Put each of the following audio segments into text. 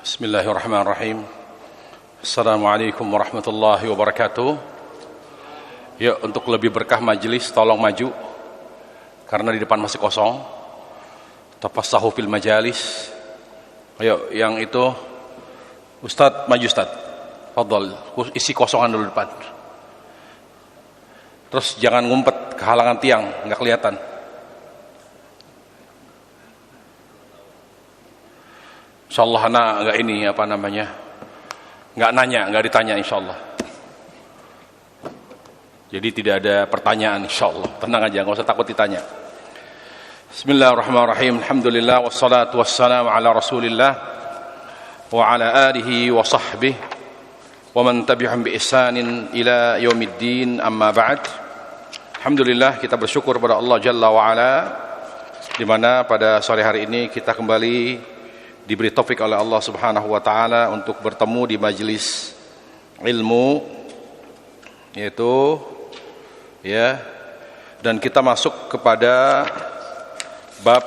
Bismillahirrahmanirrahim. Assalamualaikum warahmatullahi wabarakatuh. Ya, untuk lebih berkah majelis tolong maju karena di depan masih kosong. Tafassahu fil majalis. Ayo, yang itu Ustadz maju Ustadz. Fadhal, isi kosongan dulu depan. Terus jangan ngumpet kehalangan tiang, nggak kelihatan. Insyaallah anak nggak ini nggak nanya, nggak ditanya insyaallah. Jadi tidak ada pertanyaan insyaallah. Tenang aja, nggak usah takut ditanya. Bismillahirrahmanirrahim. Alhamdulillah wassalatu wassalamu ala Rasulillah wa ala alihi wa sahbihi wa man tabi'ahum bi ihsanin ila yaumiddin, amma ba'd. Alhamdulillah, kita bersyukur pada Allah Jalla wa ala di mana pada sore hari ini kita kembali diberi taufik oleh Allah Subhanahu wa taala untuk bertemu di majelis ilmu, yaitu dan kita masuk kepada bab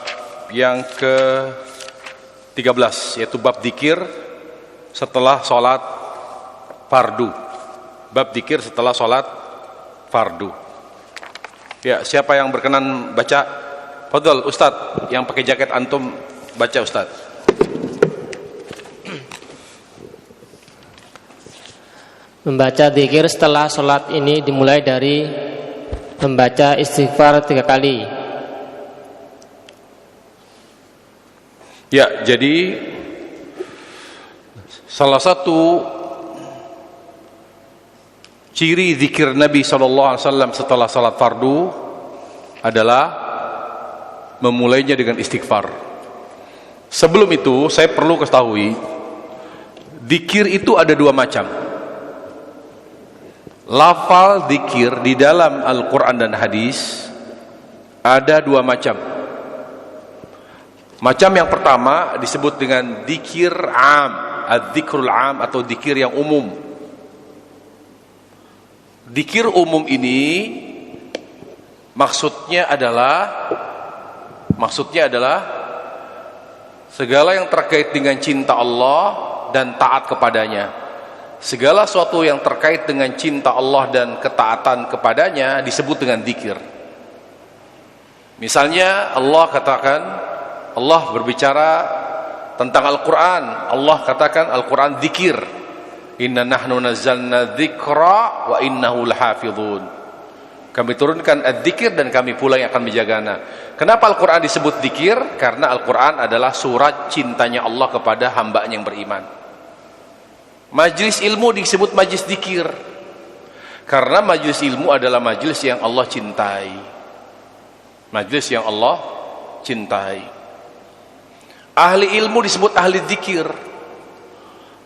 yang ke-13, yaitu bab dzikir setelah salat fardu. Bab dzikir setelah salat fardu. Ya, siapa yang berkenan baca? Fadhal Ustaz, yang pakai jaket antum baca Ustaz. Membaca dzikir setelah sholat ini dimulai dari membaca istighfar 3 kali. Ya, jadi salah satu ciri zikir Nabi SAW setelah salat fardu adalah memulainya dengan istighfar. Sebelum itu saya perlu ketahui, zikir itu ada 2 macam. Lafal zikir di dalam Al-Quran dan hadis ada 2 macam. Macam yang pertama disebut dengan zikir am, az-zikrul am, atau zikir yang umum. Zikir umum ini maksudnya adalah segala yang terkait dengan cinta Allah dan taat kepadanya. Segala sesuatu yang terkait dengan cinta Allah dan ketaatan kepadanya disebut dengan zikir. Misalnya Allah berbicara tentang Al-Quran. Allah katakan Al-Quran zikir. Inna nahnu nazzalna dzikra wa innahu lahafizun. Kami turunkan az-zikir dan kami pula yang akan menjaganya. Kenapa Al-Quran disebut zikir? Karena Al-Quran adalah surat cintanya Allah kepada hambanya yang beriman. Majlis ilmu disebut majlis zikir karena majlis ilmu adalah majlis yang Allah cintai. Majlis yang Allah cintai. Ahli ilmu disebut ahli zikir.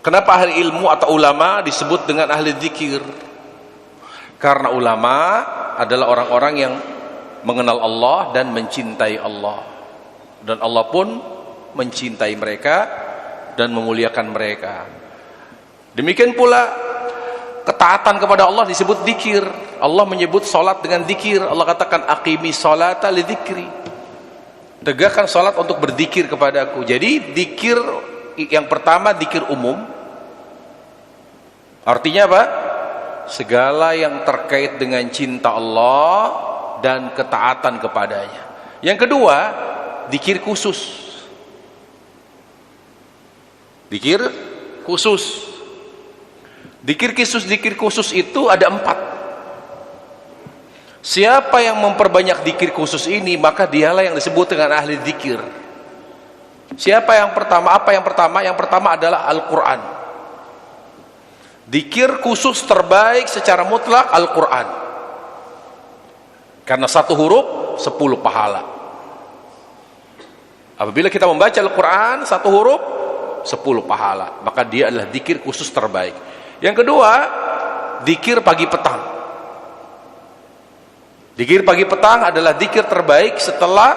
Kenapa ahli ilmu atau ulama disebut dengan ahli zikir? Karena ulama adalah orang-orang yang mengenal Allah dan mencintai Allah, dan Allah pun mencintai mereka dan memuliakan mereka. Demikian pula ketaatan kepada Allah disebut zikir. Allah menyebut salat dengan zikir. Allah katakan aqimis salata li dzikri. Tegakkan salat untuk berzikir kepadaku. Jadi zikir yang pertama zikir umum. Artinya apa? Segala yang terkait dengan cinta Allah dan ketaatan kepadanya. Yang kedua, zikir khusus. Zikir khusus. Zikir khusus itu ada 4. Siapa yang memperbanyak zikir khusus ini, maka dialah yang disebut dengan ahli zikir. Siapa yang pertama? Apa yang pertama? Yang pertama adalah Al-Quran. Zikir khusus terbaik secara mutlak Al-Quran. Karena 1 huruf 10 pahala. Apabila kita membaca Al-Quran 1 huruf 10 pahala, maka dia adalah zikir khusus terbaik. Yang kedua, zikir pagi petang. Zikir pagi petang adalah zikir terbaik setelah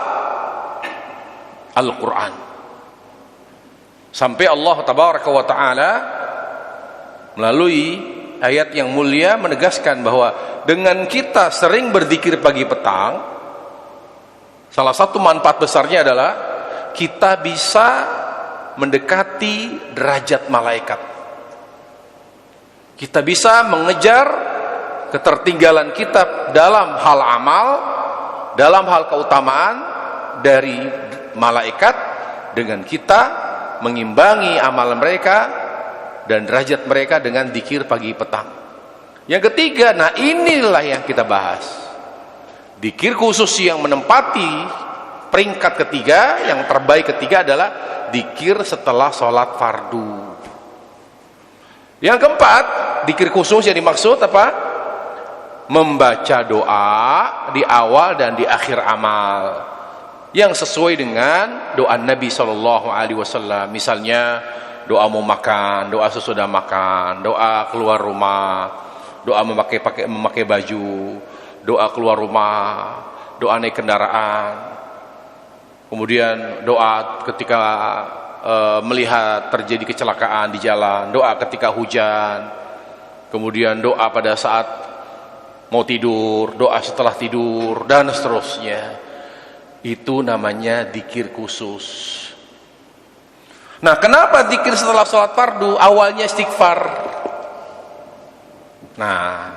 Al-Quran. Sampai Allah Tabaraka wa Ta'ala melalui ayat yang mulia menegaskan bahwa dengan kita sering berzikir pagi petang, salah satu manfaat besarnya adalah kita bisa mendekati derajat malaikat. Kita bisa mengejar ketertinggalan kita dalam hal amal, dalam hal keutamaan dari malaikat dengan kita mengimbangi amalan mereka dan derajat mereka dengan zikir pagi petang. Yang ketiga, nah inilah yang kita bahas. Zikir khusus yang menempati peringkat ketiga, yang terbaik ketiga adalah zikir setelah sholat fardu. Yang keempat, zikir khusus yang dimaksud apa? Membaca doa di awal dan di akhir amal yang sesuai dengan doa Nabi SAW. Misalnya doa mau makan, doa sesudah makan, doa keluar rumah, doa memakai baju, doa keluar rumah, doa naik kendaraan, kemudian doa ketika melihat terjadi kecelakaan di jalan, doa ketika hujan, kemudian doa pada saat mau tidur, doa setelah tidur, dan seterusnya. Itu namanya zikir khusus. Nah, kenapa zikir setelah sholat fardu awalnya istighfar? Nah,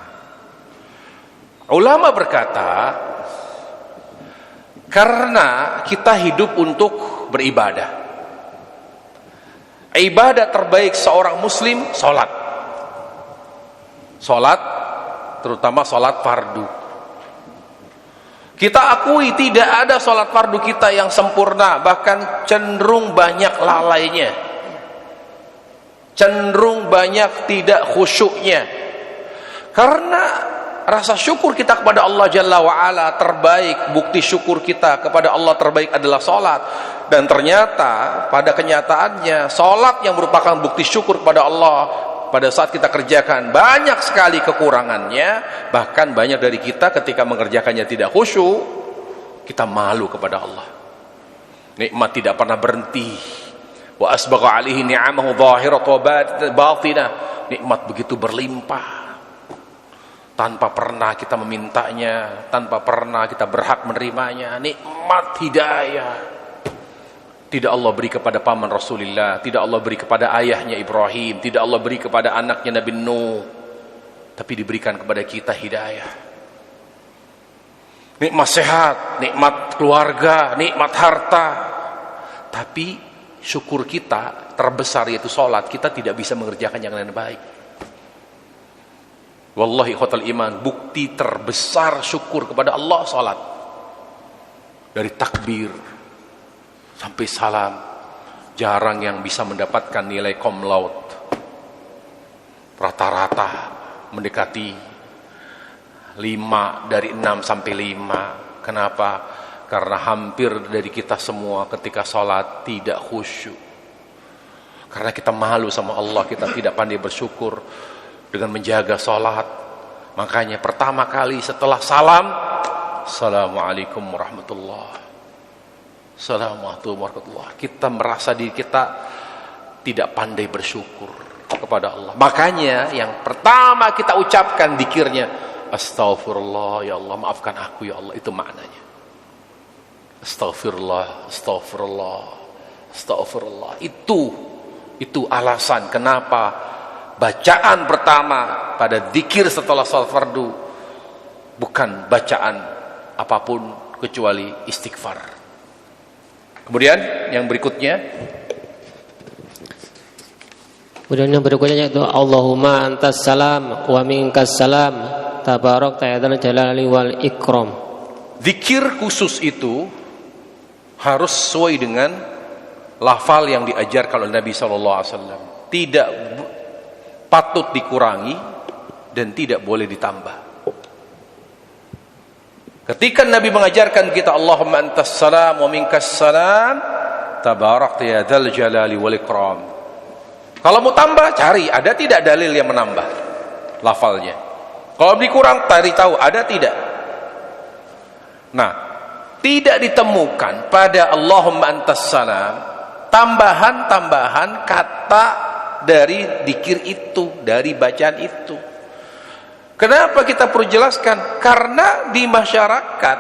ulama berkata, karena kita hidup untuk beribadah. Ibadah terbaik seorang muslim sholat. Sholat, terutama sholat fardu. Kita akui tidak ada sholat fardu kita yang sempurna, bahkan cenderung banyak lalainya, cenderung banyak tidak khusyuknya. Karena rasa syukur kita kepada Allah Jalla wa'ala terbaik, bukti syukur kita kepada Allah terbaik adalah sholat. Dan ternyata pada kenyataannya sholat yang merupakan bukti syukur kepada Allah, pada saat kita kerjakan banyak sekali kekurangannya. Bahkan banyak dari kita ketika mengerjakannya tidak khusyuk, kita malu kepada Allah. Nikmat tidak pernah berhenti. Wa asbagha alaihi ni'amahu zahirat wa batinah. Nikmat begitu berlimpah, tanpa pernah kita memintanya, tanpa pernah kita berhak menerimanya. Nikmat hidayah tidak Allah beri kepada paman Rasulullah, tidak Allah beri kepada ayahnya Ibrahim, tidak Allah beri kepada anaknya Nabi Nuh, tapi diberikan kepada kita hidayah. Nikmat sehat, nikmat keluarga, nikmat harta. Tapi syukur kita terbesar yaitu sholat, kita tidak bisa mengerjakan yang lain baik. Wallahi khotal iman, bukti terbesar syukur kepada Allah sholat. Dari takbir sampai salam, jarang yang bisa mendapatkan nilai cum laude. Rata-rata mendekati 5 dari 6 sampai 5. Kenapa? Karena hampir dari kita semua ketika sholat tidak khusyuk. Karena kita malu sama Allah, kita tidak pandai bersyukur dengan menjaga sholat. Makanya pertama kali setelah salam, Assalamualaikum warahmatullahi, Assalamualaikum warahmatullahi, kita merasa diri kita tidak pandai bersyukur kepada Allah. Makanya yang pertama kita ucapkan zikirnya, Astaghfirullah, ya Allah maafkan aku ya Allah. Itu maknanya. Astaghfirullah, astaghfirullah, astaghfirullah. Itu alasan kenapa bacaan pertama pada zikir setelah salat fardu bukan bacaan apapun kecuali istighfar. Kemudian yang berikutnya yaitu Allahumma antas salam wa minkas salam tabarak ta'ala jalali wal ikram. Zikir khusus itu harus sesuai dengan lafal yang diajarkan oleh Nabi SAW. Tidak patut dikurangi dan tidak boleh ditambah. Ketika Nabi mengajarkan kita Allahumma antas salam wa minkas salam tabarakta ya dzal jalali wal ikram. Kalau mau tambah cari ada tidak dalil yang menambah lafalnya. Kalau dikurang cari tahu ada tidak. Nah, tidak ditemukan pada Allahumma antas salam tambahan-tambahan kata dari zikir itu, dari bacaan itu. Kenapa kita perlu jelaskan? Karena di masyarakat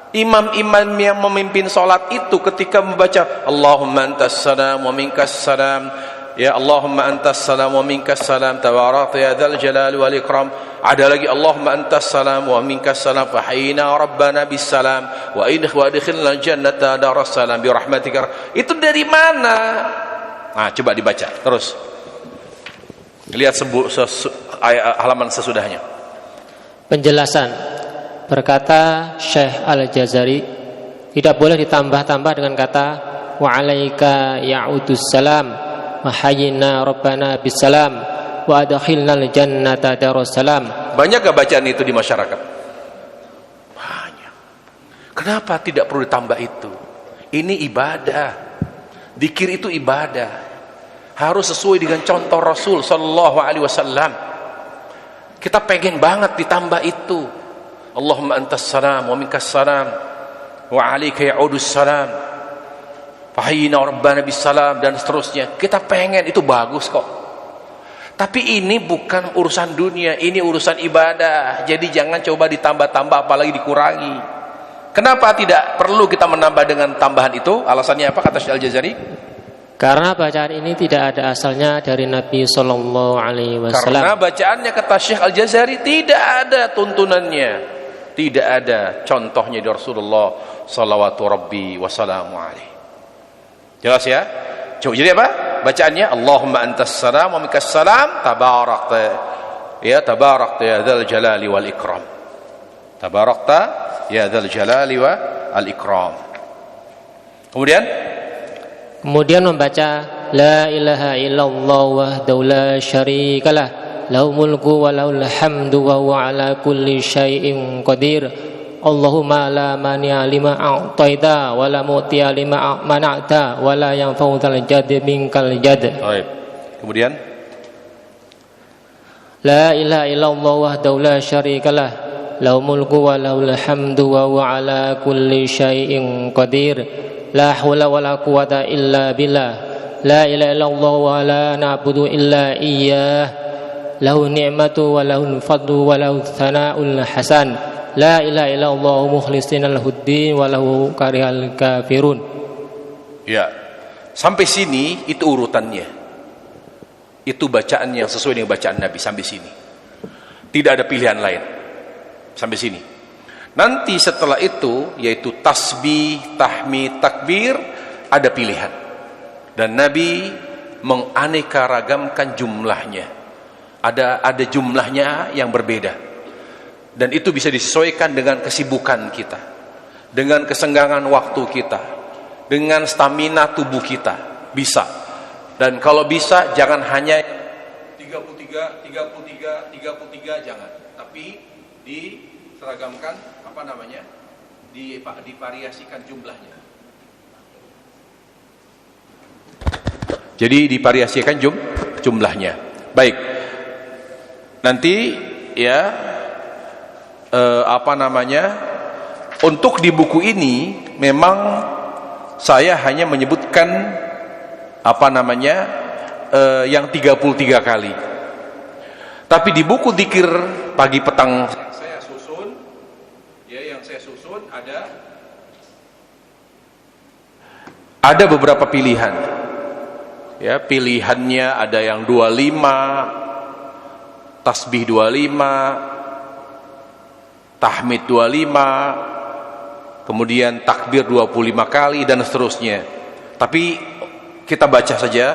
Imam-imam yang memimpin salat itu ketika membaca Allahumma antas salam wa minkas salam, ya Allahumma antas salam wa minkas salam tabarakta ya dzal jalali wal ikram, ada lagi Allahumma antas salam wa minkas salam fa hayyina rabbana bis salam wa adkhilna jannata daras salam bi rahmatika. Itu dari mana? Nah, coba dibaca terus. Lihat halaman sesudahnya. Penjelasan. Berkata Syekh Al-Jazari, tidak boleh ditambah-tambah dengan kata wa alaika ya'udus salam wa hayyina rabbana bis salam wa adkhilnal jannata darus salam. Banyak gak bacaan itu di masyarakat? Banyak. Kenapa tidak perlu ditambah itu? Ini ibadah. Dzikir itu ibadah. Harus sesuai dengan contoh Rasul sallallahu alaihi wasallam. Kita pengen banget ditambah itu. Allahumma antas salam wa minkas salam wa alayka ya'udus salam fahayyina rabbana bis salam, dan seterusnya. Kita pengen, itu bagus kok. Tapi ini bukan urusan dunia, ini urusan ibadah. Jadi jangan coba ditambah-tambah apalagi dikurangi. Kenapa tidak perlu kita menambah dengan tambahan itu? Alasannya apa kata Syekh Al-Jazari? Karena bacaan ini tidak ada asalnya dari Nabi sallallahu alaihi wasallam. Karena bacaannya kata Syekh Al-Jazari tidak ada tuntunannya. Tidak ada contohnya di Rasulullah sallallahu rabbi wasallamu alaihi. Jelas ya? Coba jadi apa? Bacaannya Allahumma antas salam wa minkas salam tabarakta ya dzal jalali wal ikram. Tabarakta ya dzal jalali wal ikram. Kemudian membaca la ilaha illallah wahdahu la syarikalah lahu mulku wa lahul hamdu wa huwa ala kulli syai'in qadir. Allahumma la mani'a lima a'taita wa la mu'tiya lima mana'ta wa la yanfa'u dzal jaddi minkal jadd. Baik. Kemudian la ilaha illallah wahdahu la syarikalah lahu mulku wa lahul hamdu wa huwa ala kulli syai'in qadir. La haula wa la quwwata illa billah. La ilaha illallah wa la na'budu illa iyyah. Lahu ni'matu wa lahul fadlu wa lahu tsana'ul hasan. La ilaha illallah mukhlishina lahuddin wa lahu karihal kafirun. Ya. Sampai sini itu urutannya. Itu bacaan yang sesuai dengan bacaan Nabi sampai sini. Tidak ada pilihan lain. Sampai sini. Nanti setelah itu yaitu tasbih, tahmid, takbir, ada pilihan. Dan Nabi menganeka ragamkan jumlahnya. Ada jumlahnya yang berbeda. Dan itu bisa disesuaikan dengan kesibukan kita, dengan kesenggangan waktu kita, dengan stamina tubuh kita. Bisa. Dan kalau bisa jangan hanya 33 jangan, tapi diseragamkan divariasikan jumlahnya. Jadi divariasikan jumlahnya. Baik. Nanti ya untuk di buku ini memang saya hanya menyebutkan yang 33 kali. Tapi di buku dzikir pagi petang yang saya susun ada beberapa pilihan. Ya, pilihannya ada yang 25, tasbih 25, tahmid 25, kemudian takbir 25 kali dan seterusnya. Tapi kita baca saja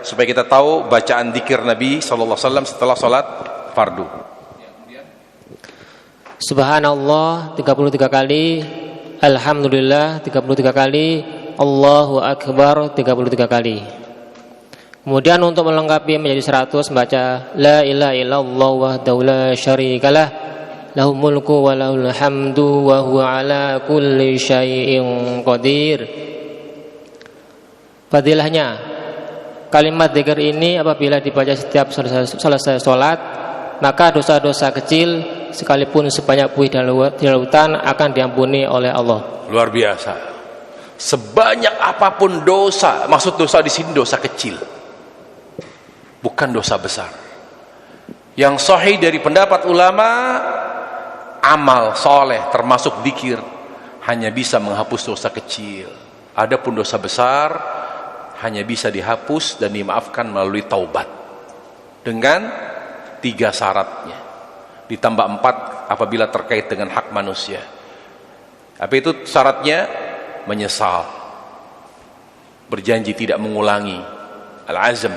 supaya kita tahu bacaan dzikir Nabi sallallahu alaihi wasallam setelah salat fardu. Subhanallah 33 kali, alhamdulillah 33 kali, Allahu akbar 33 kali. Kemudian untuk melengkapi menjadi 100 membaca la ilaha illallah wahdahu la syarikalah lahul mulku wa lahul hamdu wa huwa ala kulli syai'in qadir. Fadilahnya, kalimat dzikir ini apabila dibaca setiap selesai salat, maka dosa-dosa kecil sekalipun sebanyak buih di lautan akan diampuni oleh Allah. Luar biasa. Sebanyak apapun dosa, maksud dosa di sini dosa kecil. Bukan dosa besar. Yang sahih dari pendapat ulama, amal soleh termasuk dzikir hanya bisa menghapus dosa kecil. Adapun dosa besar hanya bisa dihapus dan dimaafkan melalui taubat dengan 3 syaratnya, ditambah 4 apabila terkait dengan hak manusia. Apa itu syaratnya? Menyesal, berjanji tidak mengulangi, al-azm.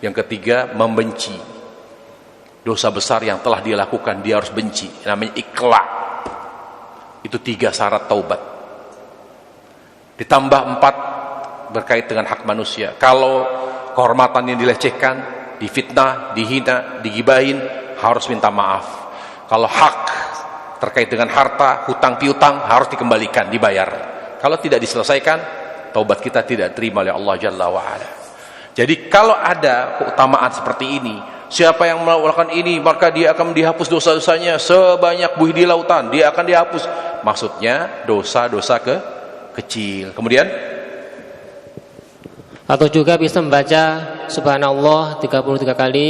Yang ketiga, membenci dosa besar yang telah dia lakukan, dia harus benci, namanya ikhla. Itu 3 syarat taubat. Ditambah 4 berkait dengan hak manusia. Kalau kehormatannya dilecehkan, difitnah, dihina, digibahin, harus minta maaf. Kalau hak terkait dengan harta, hutang piutang, harus dikembalikan, dibayar. Kalau tidak diselesaikan, taubat kita tidak terima oleh Allah Jalla wa'ala. Jadi kalau ada keutamaan seperti ini, siapa yang melakukan ini, maka dia akan dihapus dosa-dosanya sebanyak buih di lautan, dia akan dihapus. Maksudnya dosa-dosa kecil. Kemudian, atau juga bisa membaca subhanallah 33 kali,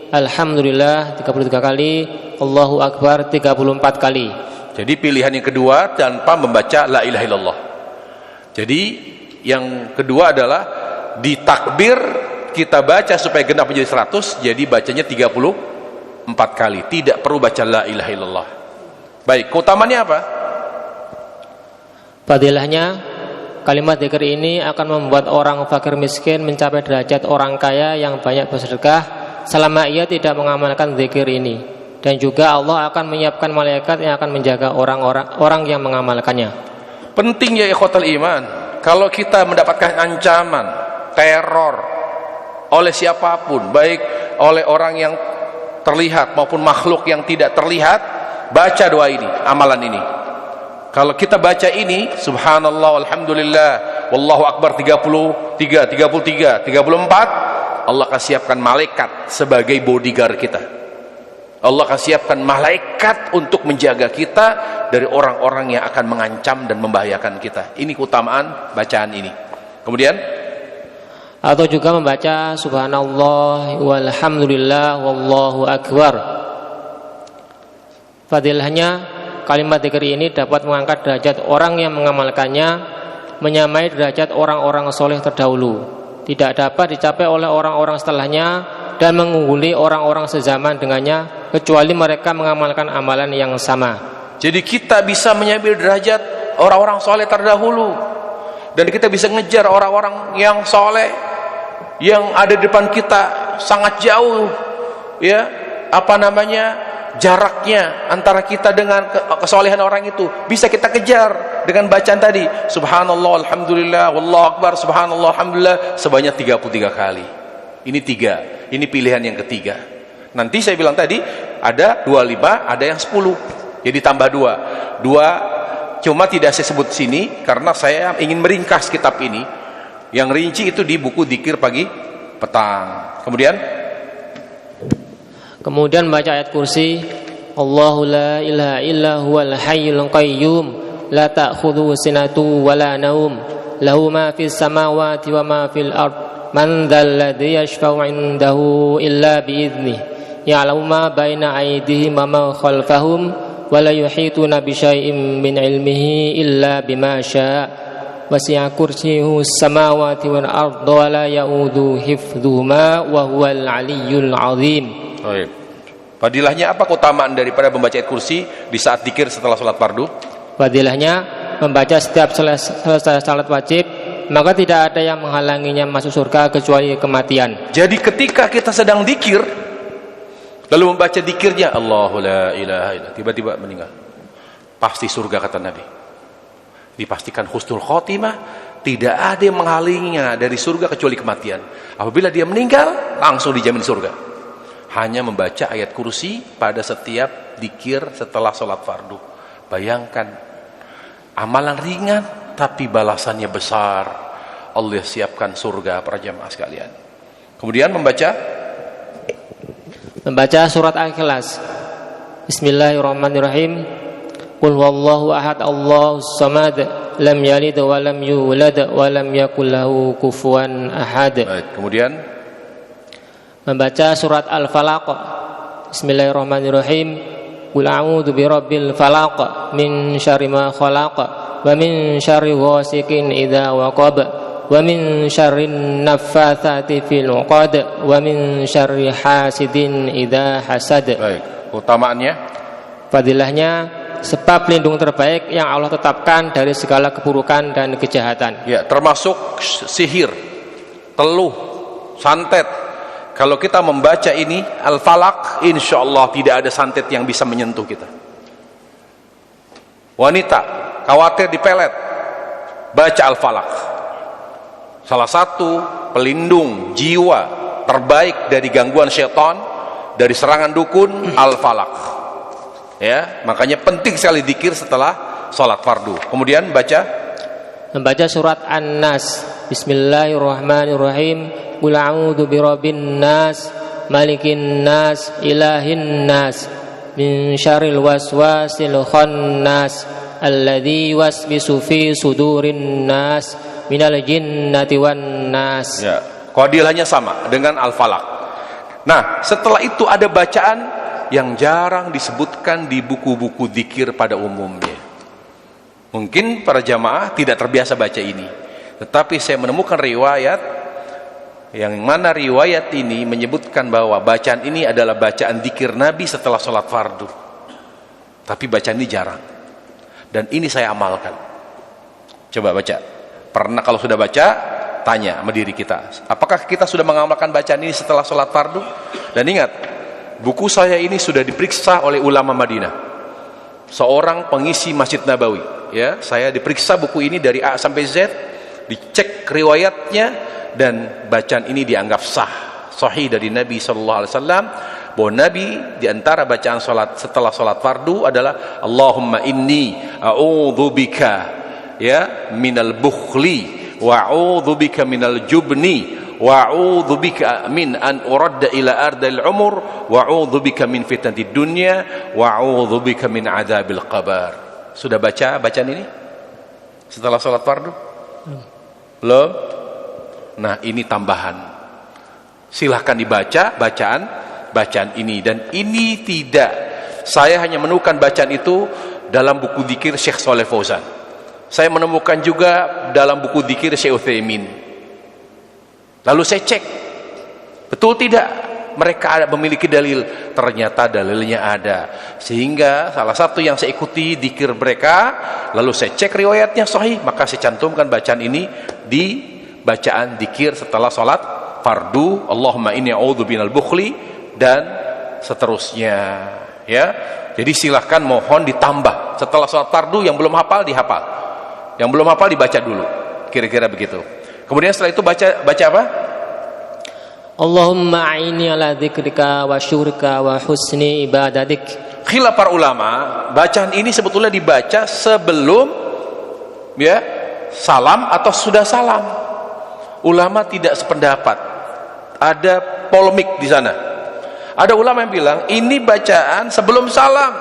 alhamdulillah 33 kali, Allahu akbar 34 kali. Jadi pilihan yang kedua tanpa membaca la ilaha illallah. Jadi yang kedua adalah ditakbir kita baca supaya genap menjadi 100, jadi bacanya 34 kali, tidak perlu baca la ilaha illallah. Baik, keutamaannya apa? Fadilahnya, kalimat dzikir ini akan membuat orang fakir miskin mencapai derajat orang kaya yang banyak bersedekah selama ia tidak mengamalkan dzikir ini. Dan juga Allah akan menyiapkan malaikat yang akan menjaga orang yang mengamalkannya. Penting ya ikhwatal iman, kalau kita mendapatkan ancaman, teror oleh siapapun, baik oleh orang yang terlihat maupun makhluk yang tidak terlihat, baca doa ini, amalan ini. Kalau kita baca ini, subhanallah, alhamdulillah, wallahu akbar 33, 34, Allah akan siapkan malaikat sebagai bodyguard kita. Allah akan siapkan malaikat untuk menjaga kita dari orang-orang yang akan mengancam dan membahayakan kita. Ini keutamaan bacaan ini. Kemudian, atau juga membaca subhanallah walhamdulillah wallahu akbar. Fadilahnya, kalimat dzikir ini dapat mengangkat derajat orang yang mengamalkannya, menyamai derajat orang-orang soleh terdahulu, tidak dapat dicapai oleh orang-orang setelahnya, dan mengungguli orang-orang sezaman dengannya, kecuali mereka mengamalkan amalan yang sama. Jadi kita bisa menyamai derajat orang-orang soleh terdahulu, dan kita bisa ngejar orang-orang yang soleh yang ada di depan kita sangat jauh, ya, jaraknya antara kita dengan kesolehan orang itu bisa kita kejar dengan bacaan tadi subhanallah alhamdulillah wallahu akbar subhanallah alhamdulillah sebanyak 33 kali. Ini 3, ini pilihan yang ketiga. Nanti saya bilang tadi ada 25, ada yang 10, jadi tambah 2 cuma tidak saya sebut sini karena saya ingin meringkas kitab ini. Yang rinci itu di buku Dzikir Pagi Petang. Kemudian baca ayat kursi, Allahu la ilaha illa huwal hayyul qayyum la ta'khudhuhu sinatun wa la naum lahu ma fis samawati wa ma fil ard man dzal ladzi yashfa'u 'indahu illa bi idznih ya'lamu ma baina aydihim wa ma khalfahum wa la yuhituna bi syai'in min 'ilmihi illa bima syaa' wasi'a kursiyyuhu samawati wal ard wa la ya'uduhu hifdzuhuma wa huwal 'aliyyul 'azim. Baik. Fadilahnya apa keutamaan daripada membaca ayat kursi di saat dzikir setelah salat fardu? Fadilahnya membaca setiap selesai salat wajib, maka tidak ada yang menghalanginya masuk surga kecuali kematian. Jadi ketika kita sedang dzikir lalu membaca dzikirnya Allahu la ilaha illallah, tiba-tiba meninggal, pasti surga kata Nabi. Dipastikan husnul khotimah, tidak ada yang menghalanginya dari surga kecuali kematian. Apabila dia meninggal, langsung dijamin surga. Hanya membaca ayat kursi pada setiap dzikir setelah sholat fardu. Bayangkan, amalan ringan tapi balasannya besar. Allah siapkan surga para jamaah sekalian. Kemudian membaca surat Al-Ikhlas. Bismillahirrahmanirrahim. Qul huwallahu ahad Allahus samad lam yalid wa lam yulad wa lam yakul lahu kufuwan ahad. Baik, kemudian membaca surat Al-Falaq. Bismillahirrahmanirrahim. Qul a'udzu birabbil falaq min syarri ma khalaq wa min syarri ghasiqin idza waqab wa min syarrin naffatsati fil 'uqad wa min syarri hasidin idza hasad. Baik, utamaannya, fadilahnya, sebab pelindung terbaik yang Allah tetapkan dari segala keburukan dan kejahatan. Ya, termasuk sihir, teluh, santet. Kalau kita membaca ini Al-Falaq, insya Allah tidak ada santet yang bisa menyentuh kita. Wanita khawatir dipelet, baca Al-Falaq. Salah satu pelindung jiwa terbaik dari gangguan syaitan, dari serangan dukun, Al-Falaq. Ya, makanya penting sekali zikir setelah sholat fardu. Kemudian membaca surat An-Nas. Bismillahirrahmanirrahim. Qul a'udzu birabbin nas, malikin nas, ilahin nas, min syarril waswasil khannas, alladzi yuwaswisu fi sudurin nas, minal jinnati wan nas. Ya, qadilannya sama dengan Al-Falaq. Nah, setelah itu ada bacaan yang jarang disebutkan di buku-buku zikir pada umumnya. Mungkin para jamaah tidak terbiasa baca ini, tetapi saya menemukan riwayat yang mana riwayat ini menyebutkan bahwa bacaan ini adalah bacaan zikir Nabi setelah sholat fardu. Tapi bacaan ini jarang, dan ini saya amalkan. Coba baca. Pernah kalau sudah baca, tanya sama diri kita, apakah kita sudah mengamalkan bacaan ini setelah sholat fardu? Dan ingat, buku saya ini sudah diperiksa oleh ulama Madinah, seorang pengisi Masjid Nabawi. Ya, saya diperiksa buku ini dari A sampai Z, dicek riwayatnya, dan bacaan ini dianggap sahih dari Nabi SAW. Bahwa Nabi diantara bacaan salat setelah salat fardu adalah Allahumma inni a'udzubika ya minal bukhli wa a'udzubika minal jubni wa a'udzubika min an uradda ila ardil umur wa a'udzubika min fitnatid dunya wa a'udzubika min adzabil qabr. Sudah baca bacaan ini setelah salat fardu? Belum? Nah, ini tambahan. Silahkan dibaca bacaan ini, dan ini tidak, saya hanya menemukan bacaan itu dalam buku zikir Syekh Shalih Fauzan. Saya menemukan juga dalam buku zikir Syekh Utsaimin. Lalu saya cek, betul tidak mereka memiliki dalil? Ternyata dalilnya ada. Sehingga salah satu yang saya ikuti zikir mereka, lalu saya cek riwayatnya sahih, maka saya cantumkan bacaan ini di bacaan zikir setelah sholat fardu. Allahumma inni a'udzu minal bukhli, dan seterusnya. Ya, jadi silahkan mohon ditambah setelah sholat fardu. Yang belum hafal dihafal, yang belum hafal dibaca dulu, kira-kira begitu. Kemudian setelah itu baca apa? Allahumma a'inni ala dzikrika wa syukrika wa husni ibadatik. Khilaf para ulama, bacaan ini sebetulnya dibaca sebelum ya salam atau sudah salam. Ulama tidak sependapat, ada polemik di sana. Ada ulama yang bilang ini bacaan sebelum salam.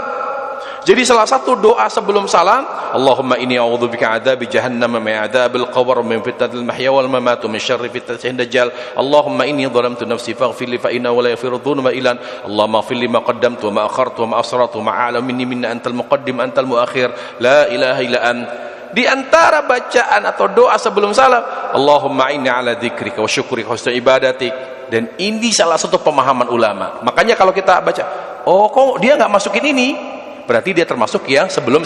Jadi salah satu doa sebelum salam, Allahumma inni a'udzubika adzabi jahannam min adzabil qabr min fitnatil mahya wal mamat min syarri fitnatil dajjal. Allahumma inni dhalamtu nafsi faghfir li fa innahu la yaghfiru dhunuba illa anta. Allahumma ighfir li ma qaddamtu wa ma akhartu wa ma asrartu wa ma a'lamu minni minna antal muqaddim antal muakhir la ilaha illa anta. Di antara bacaan atau doa sebelum salam, Allahumma inni ala dzikrika wa syukrika wa husni ibadatik. Dan ini salah satu pemahaman ulama. Makanya kalau kita baca, oh kok dia nggak masukin ini, berarti dia termasuk yang sebelum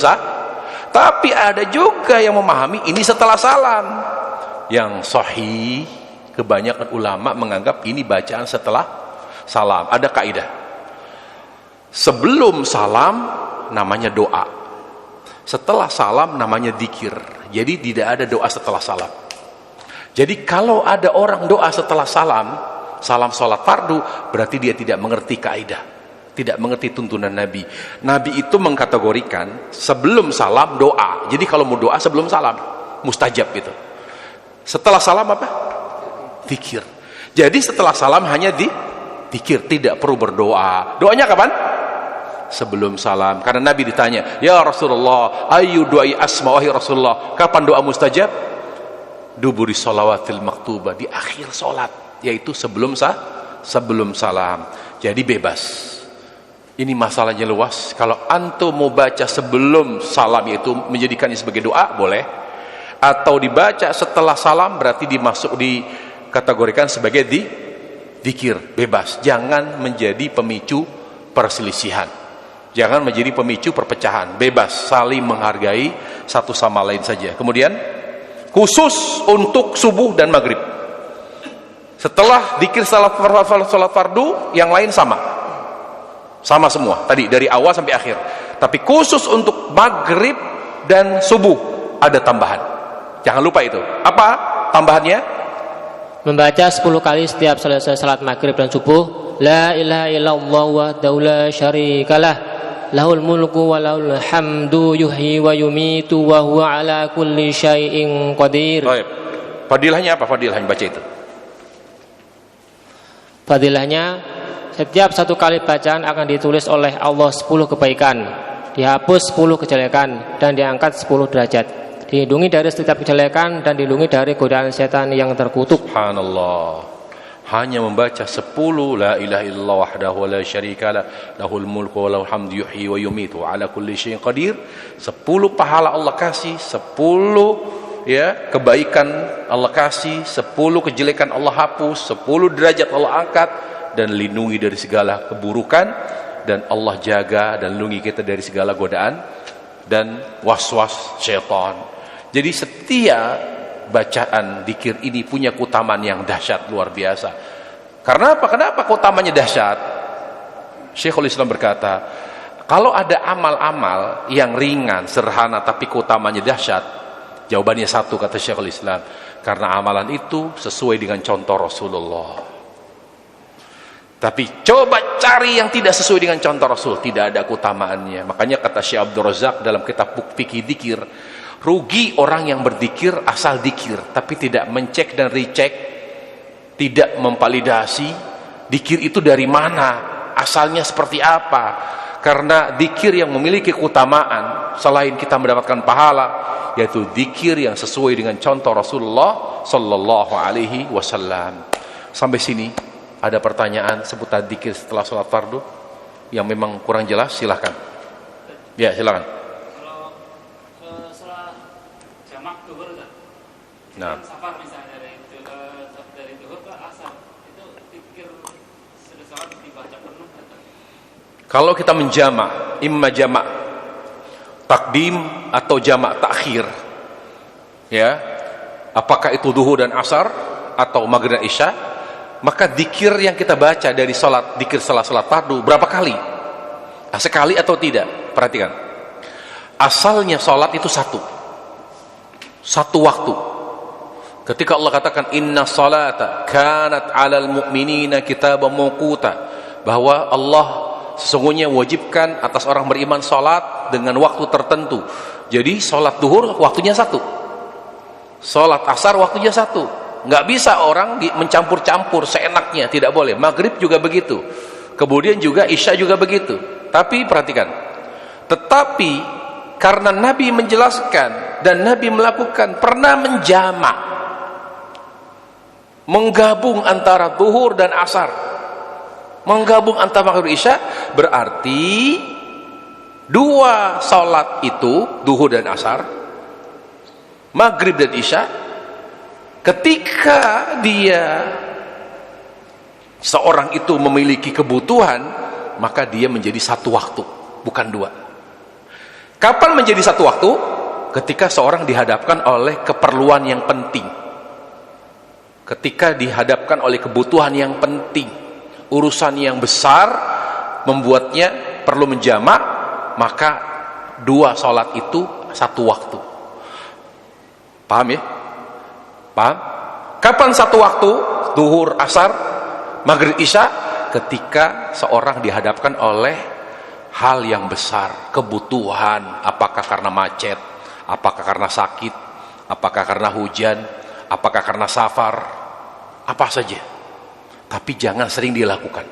Tapi ada juga yang memahami ini setelah salam. Yang sahih, kebanyakan ulama menganggap ini bacaan setelah salam. Ada kaidah, sebelum salam namanya doa, setelah salam namanya zikir. Jadi tidak ada doa setelah salam. Jadi kalau ada orang doa setelah salam sholat fardu, berarti dia tidak mengerti kaidah, tidak mengerti tuntunan Nabi. Nabi itu mengkategorikan sebelum salam doa. Jadi kalau mau doa sebelum salam mustajab itu. Setelah salam apa? Zikir. Jadi setelah salam hanya zikir, tidak perlu berdoa. Doanya kapan? Sebelum salam. Karena Nabi ditanya, ya Rasulullah, ayu du'ai asma, wahai Rasulullah, kapan doa mustajab? Duburi sholawatil maktubah, di akhir sholat, yaitu sebelum salam. Jadi bebas. Ini masalahnya luas. Kalau antum mau baca sebelum salam, yaitu menjadikannya sebagai doa, boleh. Atau dibaca setelah salam, berarti dikategorikan sebagai dzikir, bebas. Jangan menjadi pemicu perselisihan, jangan menjadi pemicu perpecahan. Bebas, saling menghargai satu sama lain saja. Kemudian khusus untuk subuh dan maghrib, setelah dzikir salat fardu, yang lain sama semua tadi dari awal sampai akhir. Tapi khusus untuk maghrib dan subuh ada tambahan, jangan lupa itu. Apa tambahannya? Membaca 10 kali setiap selesai salat maghrib dan subuh, la ilaha illallah wahdahu la syarikalah, lahul mulku wa lahul hamdu, yuhyi wa yumitu wa huwa ala kulli syai'in qadir. Baik. Fadilahnya apa? Fadilahnya baca itu. Fadilahnya, setiap satu kali bacaan akan ditulis oleh Allah 10 kebaikan, dihapus 10 kejelekan, dan diangkat 10 derajat, dilindungi dari setiap kejelekan, dan dilindungi dari godaan setan yang terkutuk. Subhanallah. Hanya membaca 10 la ilaha illallah wahdahu la syarikalah, lahul mulku wa lahul hamdu, yuhyi wa yumitu ala kulli syai'in qadir. 10 pahala Allah kasih, 10 kebaikan Allah kasih, 10 kejelekan Allah hapus, 10 derajat Allah angkat, dan lindungi dari segala keburukan, dan Allah jaga dan lindungi kita dari segala godaan dan was-was syaitan. Jadi setiap bacaan dzikir ini punya keutamaan yang dahsyat, luar biasa. Karena apa? Kenapa keutamanya dahsyat? Syekhul Islam berkata, kalau ada amal-amal yang ringan, sederhana, tapi keutamanya dahsyat, jawabannya satu, kata Syekhul Islam, karena amalan itu sesuai dengan contoh Rasulullah. Tapi coba cari yang tidak sesuai dengan contoh Rasul, tidak ada keutamaannya. Makanya kata Syekh Abdul Razak dalam kitab Fikih Dzikir, rugi orang yang berzikir asal dzikir, tapi tidak mencek dan recheck, tidak memvalidasi dzikir itu dari mana, asalnya seperti apa. Karena dzikir yang memiliki keutamaan selain kita mendapatkan pahala, yaitu dzikir yang sesuai dengan contoh Rasulullah sallallahu alaihi wasallam. Sampai sini ada pertanyaan seputar dzikir setelah sholat fardu yang memang kurang jelas? Silahkan. Ya, silakan. Kalau sholat jamak duhur, Nah, safar misalnya dari duhur ke asar, itu dzikir sudah sholat dibaca penuh. kalau kita menjamak, imma jamak takdim atau jamak takhir, ya, apakah itu duhur dan asar atau maghrib dan isya, maka dzikir yang kita baca dari sholat, dzikir setelah sholat fardu berapa kali? Sekali atau tidak? Perhatikan, asalnya sholat itu satu waktu. Ketika Allah katakan inna salata kanat alal mu'minina kitaban mawquta, bahwa Allah sesungguhnya wajibkan atas orang beriman sholat dengan waktu tertentu. Jadi sholat duhur waktunya satu, sholat asar waktunya satu. Nggak bisa orang mencampur-campur seenaknya, tidak boleh. Maghrib juga begitu, kemudian juga isya juga begitu. Tapi perhatikan, tetapi karena Nabi menjelaskan dan Nabi melakukan, pernah menjamak, menggabung antara duhur dan asar, menggabung antara maghrib isya, berarti dua salat itu, duhur dan asar, maghrib dan isya, ketika seorang itu memiliki kebutuhan, maka dia menjadi satu waktu, bukan dua. Kapan menjadi satu waktu? Ketika seorang dihadapkan oleh keperluan yang penting, ketika dihadapkan oleh kebutuhan yang penting, urusan yang besar membuatnya perlu menjamak, maka dua sholat itu satu waktu. Paham ya? Paham? Kapan satu waktu? Duhur, asar, maghrib, isya, ketika seorang dihadapkan oleh hal yang besar, kebutuhan, apakah karena macet, apakah karena sakit, apakah karena hujan, apakah karena safar, apa saja. Tapi jangan sering dilakukan.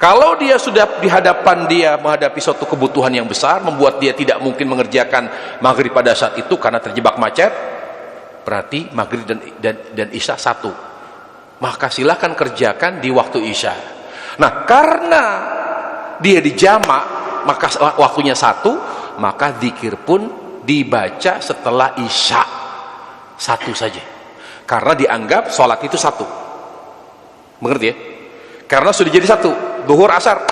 Kalau dia sudah dihadapan, dia menghadapi suatu kebutuhan yang besar, membuat dia tidak mungkin mengerjakan maghrib pada saat itu karena terjebak macet, berarti maghrib dan isya satu. Maka silakan kerjakan di waktu isya. Nah, karena dia dijamak, maka waktunya satu, maka zikir pun dibaca setelah isya satu saja, karena dianggap sholat itu satu. Mengerti ya? Karena sudah jadi satu, duhur asar,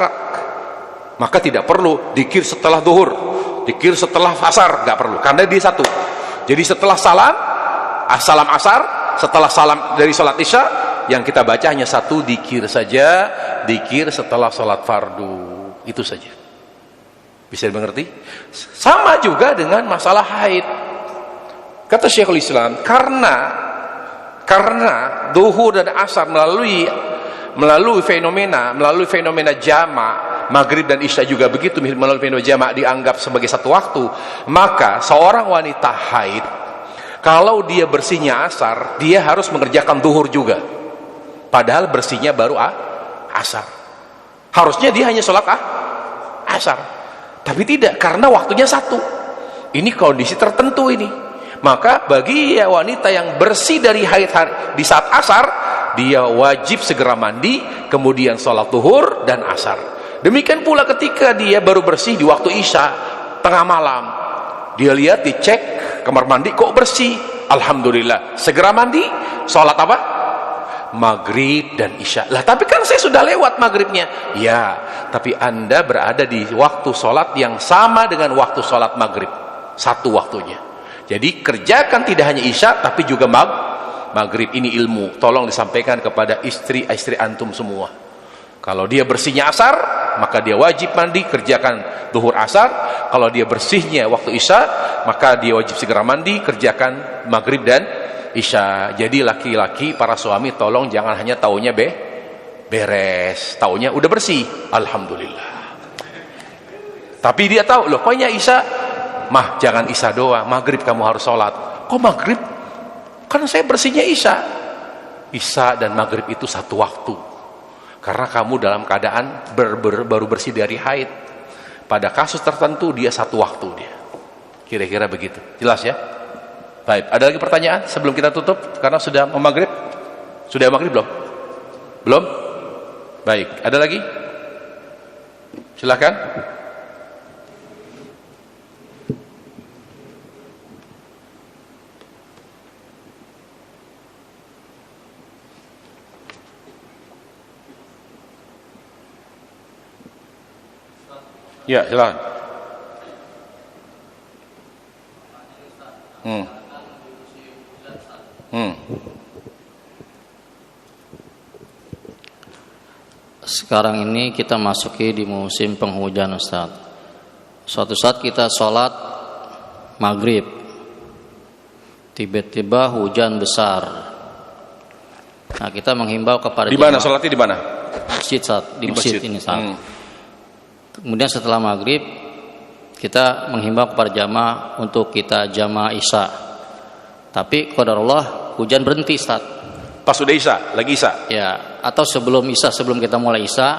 maka tidak perlu dikir setelah duhur, dikir setelah asar, nggak perlu, karena dia satu. Jadi setelah salam asar, setelah salam dari sholat isya, yang kita baca hanya satu dikir saja, dikir setelah sholat fardu, itu saja. Bisa dimengerti? Sama juga dengan masalah haid. Kata Syekhul Islam, karena duhur dan asar melalui fenomena jama, maghrib dan isya juga begitu, melalui fenomena jama dianggap sebagai satu waktu, maka seorang wanita haid, kalau dia bersihnya asar, dia harus mengerjakan duhur juga, padahal bersihnya baru asar. Harusnya dia hanya sholat asar, tapi tidak, karena waktunya satu. Ini kondisi tertentu ini. Maka bagi wanita yang bersih dari haid di saat asar, dia wajib segera mandi, kemudian sholat duhur dan asar. Demikian pula ketika dia baru bersih di waktu isya tengah malam, dia lihat, dicek kamar mandi kok bersih, alhamdulillah, segera mandi, sholat apa? Maghrib dan isya. Lah tapi kan saya sudah lewat maghribnya. Ya, tapi Anda berada di waktu sholat yang sama dengan waktu sholat maghrib, satu waktunya. Jadi kerjakan tidak hanya isya tapi juga maghrib. Ini ilmu, tolong disampaikan kepada istri-istri antum semua. Kalau dia bersihnya asar, maka dia wajib mandi, kerjakan duhur asar. Kalau dia bersihnya waktu isya, maka dia wajib segera mandi, kerjakan maghrib dan isya. Jadi laki-laki, para suami, tolong jangan hanya taunya beres, taunya udah bersih, alhamdulillah. Tapi dia tahu, loh pokoknya isya, mah jangan isya doang, maghrib kamu harus sholat. Kok maghrib? Kan saya bersihnya isya. Isya dan maghrib itu satu waktu, karena kamu dalam keadaan baru bersih dari haid. Pada kasus tertentu dia satu waktu dia. Kira-kira begitu, jelas ya? Baik, ada lagi pertanyaan sebelum kita tutup, karena sudah mau maghrib? Sudah maghrib belum? Belum? Baik, ada lagi? Silakan. Ya, silakan. Sekarang ini kita masuki di musim penghujan, Ustaz. Suatu saat kita sholat maghrib, tiba-tiba hujan besar. Nah, kita menghimbau kepada di mana sholatnya, di mana? Masjid, Ustaz. Di masjid ini, Ustaz. Kemudian setelah maghrib kita menghimbau kepada jamaah untuk kita jamaah isya. Tapi qadarullah hujan berhenti, Ustaz. Pas sudah isya, lagi isya. Ya, atau sebelum isya, sebelum kita mulai isya,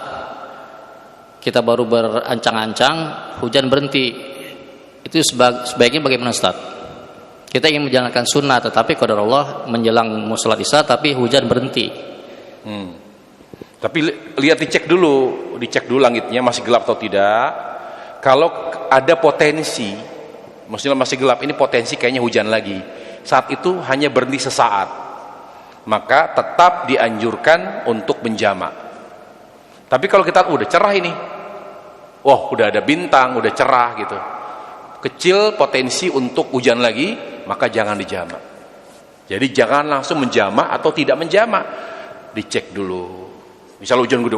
kita baru berancang-ancang, hujan berhenti. Itu sebaiknya bagaimana, Ustaz? Kita ingin menjalankan sunnah, tetapi qadarullah menjelang sholat isya, tapi hujan berhenti. Tapi lihat, dicek dulu langitnya masih gelap atau tidak. Kalau ada potensi, maksudnya masih gelap, ini potensi kayaknya hujan lagi, saat itu hanya berhenti sesaat, maka tetap dianjurkan untuk menjamak. Tapi kalau kita udah cerah ini, wah udah ada bintang, udah cerah gitu, kecil potensi untuk hujan lagi, maka jangan dijamak. Jadi jangan langsung menjamak atau tidak menjamak, dicek dulu. Misal hujan gede,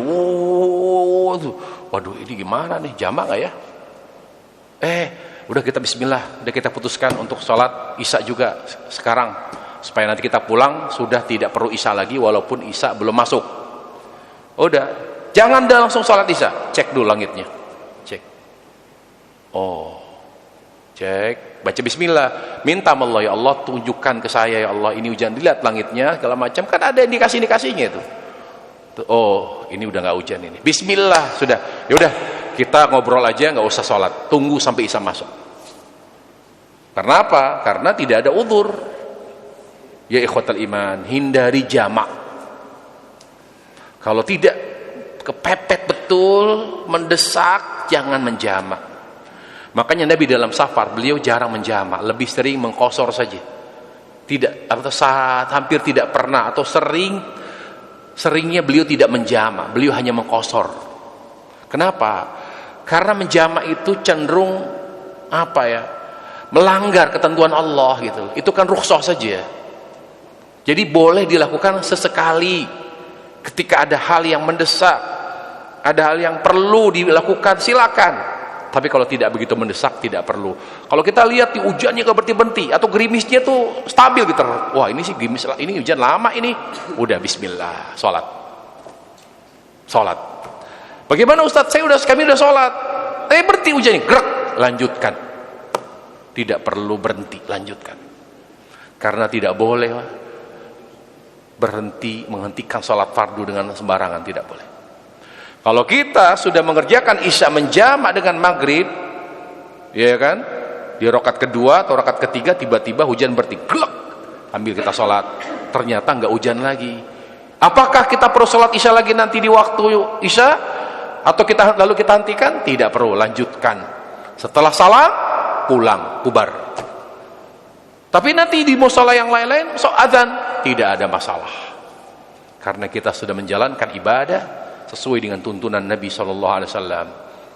waduh ini gimana nih, jamak nggak ya? Udah kita bismillah, udah kita putuskan untuk sholat isya juga sekarang, supaya nanti kita pulang sudah tidak perlu isya lagi, walaupun isya belum masuk. Udah, jangan dah langsung sholat isya, cek dulu langitnya, cek. Cek, baca bismillah, minta Allah, ya Allah tunjukkan ke saya ya Allah ini hujan, dilihat langitnya segala macam, kan ada indikasinya itu. Ini udah nggak hujan ini. Bismillah, sudah. Ya udah, kita ngobrol aja, nggak usah sholat. Tunggu sampai isya masuk. Karena apa? Karena tidak ada udzur. Ya ikhwatal iman, hindari jamak. Kalau tidak kepepet betul betul mendesak, jangan menjamak. Makanya Nabi dalam safar beliau jarang menjamak, lebih sering mengqasar saja. Tidak, atau hampir tidak pernah, atau seringnya beliau tidak menjamak, beliau hanya mengqasar. Kenapa? Karena menjamak itu cenderung melanggar ketentuan Allah gitu. Itu kan rukhsah saja. Jadi boleh dilakukan sesekali ketika ada hal yang mendesak, ada hal yang perlu dilakukan, silakan. Tapi kalau tidak begitu mendesak, tidak perlu. Kalau kita lihat di hujannya gak berhenti-henti atau gerimisnya tuh stabil gitu, wah ini sih gerimis, ini hujan lama ini, udah bismillah, sholat. Bagaimana Ustadz? Kami udah sholat, berhenti hujannya, gerak, lanjutkan. Tidak perlu berhenti, lanjutkan. Karena tidak boleh menghentikan sholat fardu dengan sembarangan, tidak boleh. Kalau kita sudah mengerjakan isya menjamak dengan maghrib, ya kan, di rakaat kedua atau rakaat ketiga tiba-tiba hujan berhenti, glek, ambil kita sholat, ternyata nggak hujan lagi. Apakah kita perlu sholat isya lagi nanti di waktu isya, atau lalu kita hentikan? Tidak perlu, lanjutkan. Setelah salam pulang, bubar. Tapi nanti di mushola yang lain-lain adzan, tidak ada masalah. Karena kita sudah menjalankan ibadah sesuai dengan tuntunan Nabi SAW.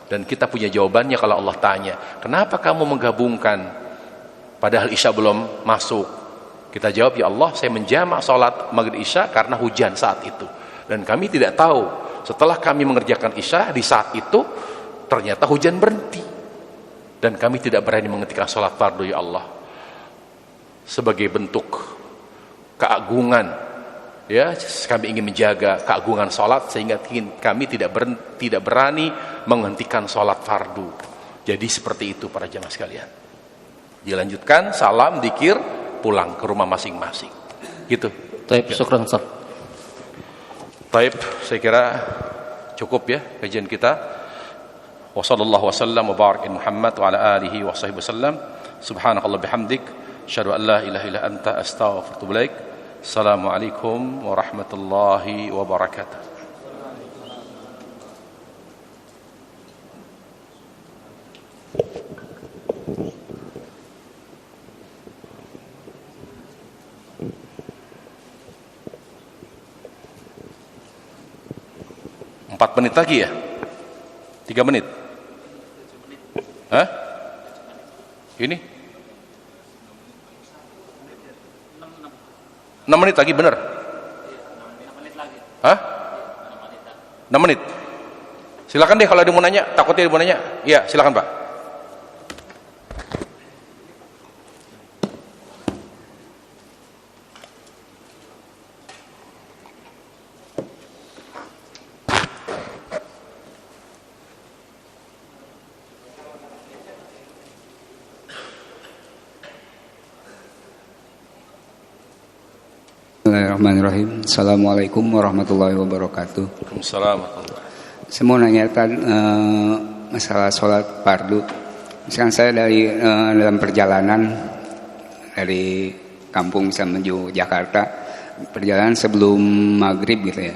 Dan kita punya jawabannya kalau Allah tanya, kenapa kamu menggabungkan padahal isya belum masuk? Kita jawab, ya Allah, saya menjamak sholat maghrib isya karena hujan saat itu. Dan kami tidak tahu, setelah kami mengerjakan isya di saat itu, ternyata hujan berhenti. Dan kami tidak berani menghentikan sholat fardu, ya Allah. Sebagai bentuk keagungan, ya, kami ingin menjaga keagungan sholat sehingga kami tidak berani menghentikan sholat fardu. Jadi seperti itu para jamaah sekalian. Dilanjutkan, salam, dzikir, pulang ke rumah masing-masing. Gitu. Taib, syukran Ustaz. Taib, saya kira cukup ya kajian kita. Wassallallahu wasallam wa barik Muhammad wa ala alihi wa sahbihi wasallam. Subhanakallah bihamdik, asyhadu an la ilaha illa anta, astaghfiruka wa atubu ilaik. Assalamualaikum warahmatullahi wabarakatuh. Empat menit lagi ya? 3 menit? Hah? Ini? 6 menit lagi, bener? 6 menit lagi. Hah? 6 menit. Silakan deh kalau ada mau nanya, takutnya ada mau nanya. Iya, silakan Pak. Bismillahirrahmanirrahim. Assalamualaikum warahmatullahi wabarakatuh. Waalaikumsalam. Saya mau nanyakan masalah sholat fardu. Misalkan saya dalam perjalanan dari kampung bisa menuju Jakarta, perjalanan sebelum maghrib gitu ya.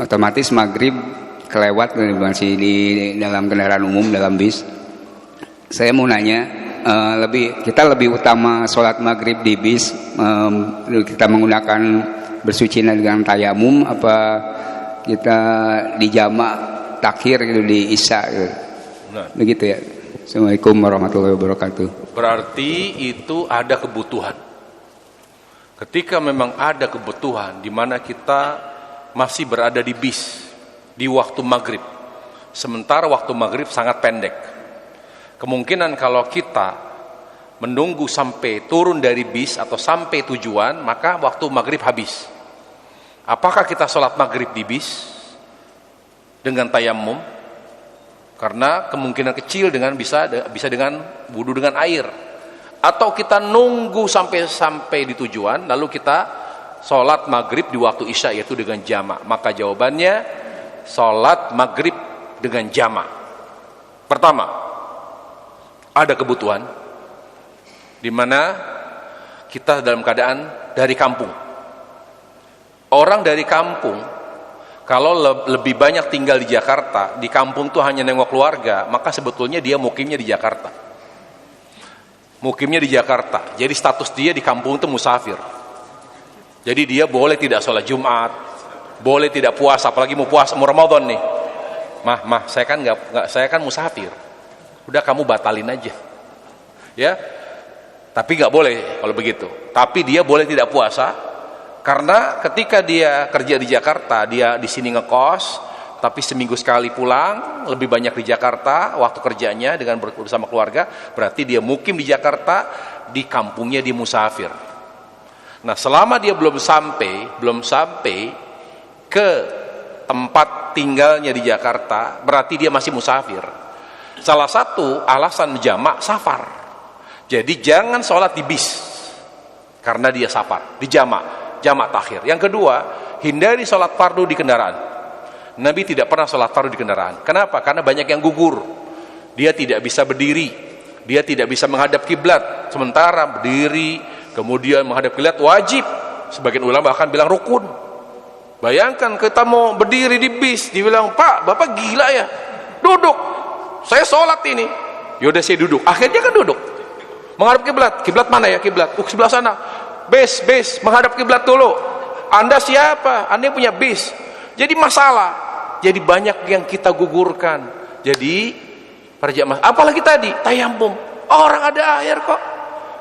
Otomatis maghrib kelewat masih di dalam kendaraan umum, dalam bis. Saya mau nanya, kita lebih utama sholat maghrib di bis, kita menggunakan bersuci dengan tayamum, apa kita dijamak takhir gitu di isya gitu. Nah. Begitu ya. Assalamualaikum warahmatullahi wabarakatuh. Berarti itu ada kebutuhan. Ketika memang ada kebutuhan di mana kita masih berada di bis di waktu maghrib, sementara waktu maghrib sangat pendek, kemungkinan kalau kita menunggu sampai turun dari bis atau sampai tujuan, maka waktu maghrib habis. Apakah kita sholat maghrib di bis dengan tayamum? Karena kemungkinan kecil dengan bisa dengan wudu dengan air. Atau kita nunggu sampai di tujuan, lalu kita sholat maghrib di waktu isya, yaitu dengan jamak. Maka jawabannya sholat maghrib dengan jamak. Pertama, ada kebutuhan di mana kita dalam keadaan dari kampung. Orang dari kampung Kalau lebih banyak tinggal di Jakarta, di kampung tuh hanya nengok keluarga, maka sebetulnya dia mukimnya di Jakarta. Mukimnya di Jakarta. Jadi status dia di kampung itu musafir. Jadi dia boleh tidak sholat Jumat, boleh tidak puasa, apalagi mau puasa mau Ramadan nih. Mah, saya kan musafir. Udah kamu batalin aja. Ya. Tapi nggak boleh kalau begitu. Tapi dia boleh tidak puasa. Karena ketika dia kerja di Jakarta, dia di sini ngekos, tapi seminggu sekali pulang, lebih banyak di Jakarta, waktu kerjanya dengan bersama keluarga, berarti dia mukim di Jakarta, di kampungnya dia musafir. Nah, selama dia belum sampai ke tempat tinggalnya di Jakarta, berarti dia masih musafir. Salah satu alasan jamak safar. Jadi jangan sholat di bis, karena dia safar, di jamak takhir. Yang kedua, hindari sholat fardu di kendaraan. Nabi tidak pernah sholat fardu di kendaraan. Kenapa? Karena banyak yang gugur. Dia tidak bisa berdiri, dia tidak bisa menghadap kiblat. Sementara berdiri, kemudian menghadap kiblat wajib. Sebagian ulama bahkan bilang rukun. Bayangkan kita mau berdiri di bis, dibilang, "Pak, Bapak gila ya? Duduk. Saya sholat ini." Yaudah saya duduk. Akhirnya kan duduk. Menghadap kiblat. Kiblat mana ya kiblat? Sebelah sana. Bis, menghadap kiblat dulu. Anda siapa? Anda yang punya bis. Jadi masalah. Jadi banyak yang kita gugurkan. Jadi para jamaah, apalagi tadi tayamum. Orang ada air kok.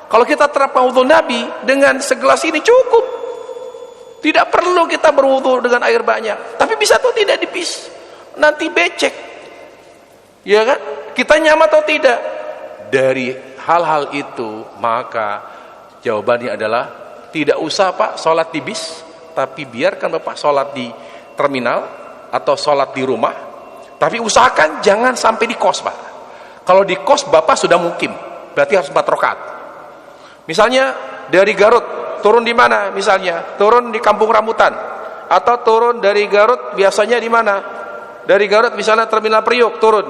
Kalau kita terapkan wudu Nabi dengan segelas ini cukup. Tidak perlu kita berwudu dengan air banyak. Tapi bisa atau tidak di bis? Nanti becek. Ya kan? Kita nyaman atau tidak? Dari hal-hal itu, maka jawabannya adalah tidak usah Pak sholat di bis, tapi biarkan Bapak sholat di terminal atau sholat di rumah. Tapi usahakan jangan sampai di kos Pak. Kalau di kos Bapak sudah mukim, berarti harus 4 rakaat. Misalnya dari Garut, turun di mana? Misalnya turun di Kampung Rambutan, atau turun dari Garut biasanya di mana? Dari Garut misalnya Terminal Priuk turun,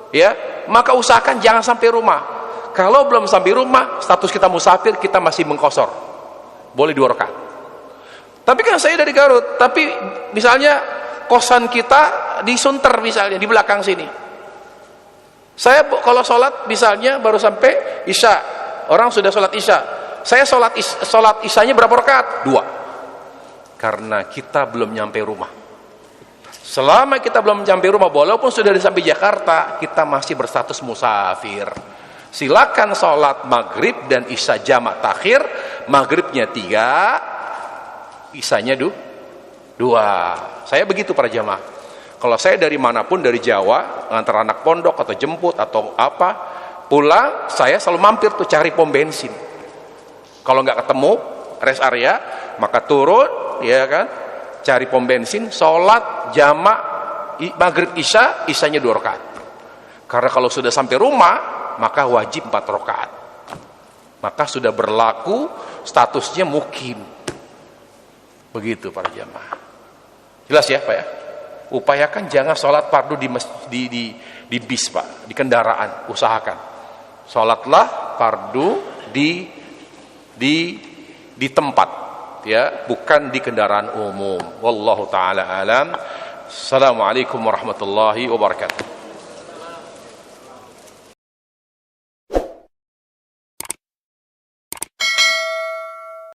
ya. Maka usahakan jangan sampai rumah. Kalau belum sampai rumah, status kita musafir, kita masih mengkosor. Boleh 2 rakaat. Tapi kan saya dari Garut, tapi misalnya kosan kita di Sunter misalnya, di belakang sini. Saya kalau sholat misalnya baru sampai Isya, orang sudah sholat Isya. Saya sholat Isyanya berapa rakaat? 2. Karena kita belum nyampe rumah. Selama kita belum nyampe rumah, walaupun sudah sampai Jakarta, kita masih berstatus musafir. Silakan sholat maghrib dan isya jamak takhir. Maghribnya 3, isyanya 2. Saya begitu para jamaah. Kalau saya dari manapun, dari Jawa, ngantar anak pondok atau jemput atau apa, pulang saya selalu mampir tuh cari pom bensin. Kalau nggak ketemu rest area, maka turun, ya kan, cari pom bensin, sholat jamak maghrib isya, isyanya 2 rakaat. Karena kalau sudah sampai rumah, maka wajib 4 rakaat. Maka sudah berlaku statusnya mukim. Begitu para jamaah. Jelas ya Pak ya? Upayakan jangan sholat fardu di bis Pak, di kendaraan. Usahakan sholatlah fardu di tempat, ya, bukan di kendaraan umum. Wallahu taala alam. Assalamualaikum warahmatullahi wabarakatuh.